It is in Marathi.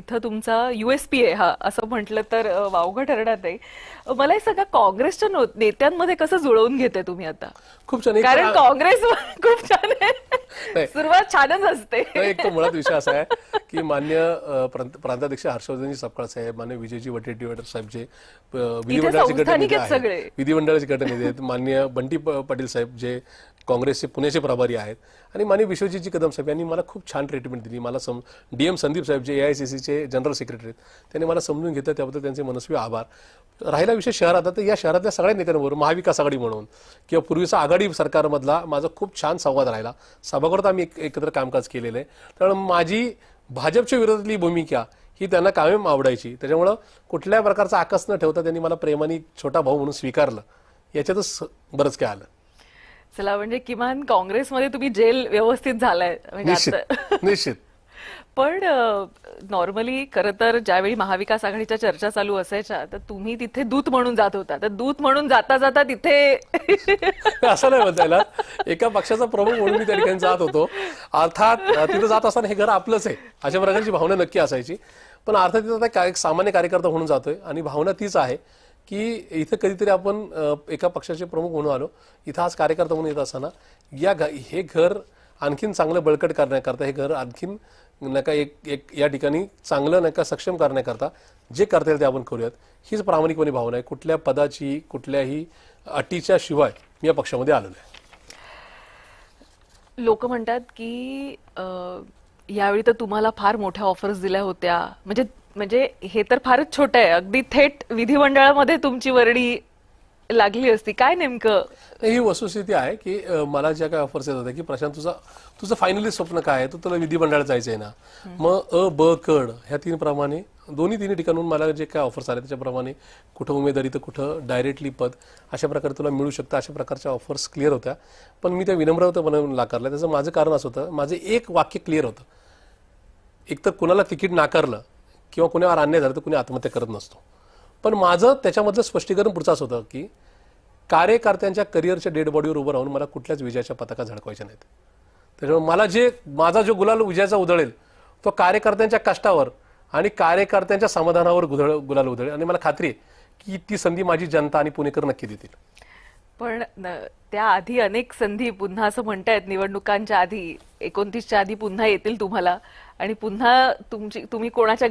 इथं तुमचा USP आहे हा, असं म्हटलं तर वावगं ठरणार नाही. मला हे सगळं काँग्रेसच्या नेत्यांमध्ये कसं जुळवून घेते तुम्ही आता? खूप छान. कारण काँग्रेस खूप छान आहे, नाही, सुरुवात छानच असते. एक तो मुळात विषय असा आहे की मान्य प्रांताध्यक्ष हर्षवर्धनजी सपकाळ साहेब, मान्य विजयजी वडेट्टीवार साहेब जे विधिमंडळाचे संस्थानिक गटनेते आहेत सगळे. आहेत, विधिमंडळाचे गटनेते आहेत, मान्य बंटी पाटील साहेब जे काँग्रेसचे पुण्याचे प्रभारी आहेत, आणि मान्य विश्वजीतजी कदम साहेब यांनी मला खूप छान ट्रीटमेंट दिली. मला DM संदीप साहेब जे AICCचे जनरल सेक्रेटरी आहेत, त्यांनी मला समजून घेतलं, त्याबद्दल त्यांचे मनस्वी आभार. राहिला विषय शहरात, तर या शहरातल्या सगळ्या नेत्यांबरोबर महाविकास आघाडी म्हणून किंवा पूर्वीचा आघाडी सरकारमधला माझा खूप छान संवाद राहिला. सभागृहात आम्ही एकत्र कामकाज केलेलं आहे. त्यामुळे माझी भाजपच्या विरोधातली भूमिका ही त्यांना कायम आवडायची. त्याच्यामुळं कुठल्या प्रकारचा आकस न ठेवता त्यांनी मला प्रेमाने छोटा भाऊ म्हणून स्वीकारलं. याच्यातच बरंच काय आलं. चला, म्हणजे किमान काँग्रेसमध्ये तुम्ही जेल व्यवस्थित झालाय म्हणजे निश्चित आता. निश्चित. पण नॉर्मली खरं तर ज्यावेळी महाविकास आघाडीच्या चर्चा चालू असायच्या, तर तुम्ही तिथे दूत म्हणून जात होता. तर दूत म्हणून जाता जाता तिथे असं नाही म्हणता येणार. एका पक्षाचा प्रमुख म्हणून मी त्या ठिकाणी जात होतो. अर्थात तिथं जात असताना हे घर आपलंच आहे अशा प्रकारची भावना नक्की असायची. पण अर्थात तिथं एक सामान्य कार्यकर्ता म्हणून जातोय, आणि भावना तीच आहे की इथं कधीतरी आपण एका पक्षाचे प्रमुख म्हणून आलो, इथं आज कार्यकर्ता म्हणून येत असताना हे घर आणखीन चांगलं बळकट करण्याकरता, हे घर आणखीन नका एक या ठिकाणी चांगलं नका सक्षम करण्याकरता जे करता येईल ते आपण करूयात, हीच प्रामाणिकपणे भावना आहे. कुठल्या पदाची कुठल्याही अटीच्या शिवाय मी या पक्षामध्ये आलेलो आहे. लोक म्हणतात की यावेळी तर तुम्हाला फार मोठ्या ऑफर्स दिल्या होत्या, म्हणजे हे तर फारच छोटं आहे, अगदी थेट विधिमंडळामध्ये तुमची वर्णी लागली असती. काय नेमकं? ही वस्तुस्थिती आहे की मला ज्या काही ऑफर्स येत होत्या की प्रशांत तुझं फायनली स्वप्न काय आहे, तुला विधिमंडळात जायचंय ना, मग ब कड ह्या प्रमाणे तिन्ही ठिकाणून मला जे काय ऑफर्स आले त्याच्याप्रमाणे कुठं उमेदवारी तर कुठं डायरेक्टली पद अशा प्रकारे तुला मिळू शकतं, अशा प्रकारच्या ऑफर्स क्लिअर होत्या. पण मी त्या विनम्रतेपणे नाकारल्या. त्याचं माझं कारण असं होतं, माझं एक वाक्य क्लिअर होतं, एक तर कुणाला तिकीट नाकारलं किंवा कुणावर अन्याय झालं तर कुणी आत्महत्या करत नसतो. पण माझं त्याच्यामधलं स्पष्टीकरण पुढचाच होतं की कार्यकर्त्यांच्या करिअरच्या डेड बॉडीवर उभं राहून मला कुठल्याच विजयाच्या पताका झळकवायच्या नाहीत. त्याच्यामुळे मला माझा जो गुलाल विजयाचा उधळेल तो कार्यकर्त्यांच्या कष्टावर आणि कार्यकर्त्यांच्या समाधानावर गुलाल उधळेल, आणि मला खात्री आहे की ती संधी माझी जनता आणि पुणेकर नक्की देतील. पण त्या आधी अनेक संधी पुन्हा असं म्हणतायत, निवडणुकांच्या आधी 29च्या आधी पुन्हा येतील तुम्हाला, आणि पुन्हा तुम्ही कोणाच्या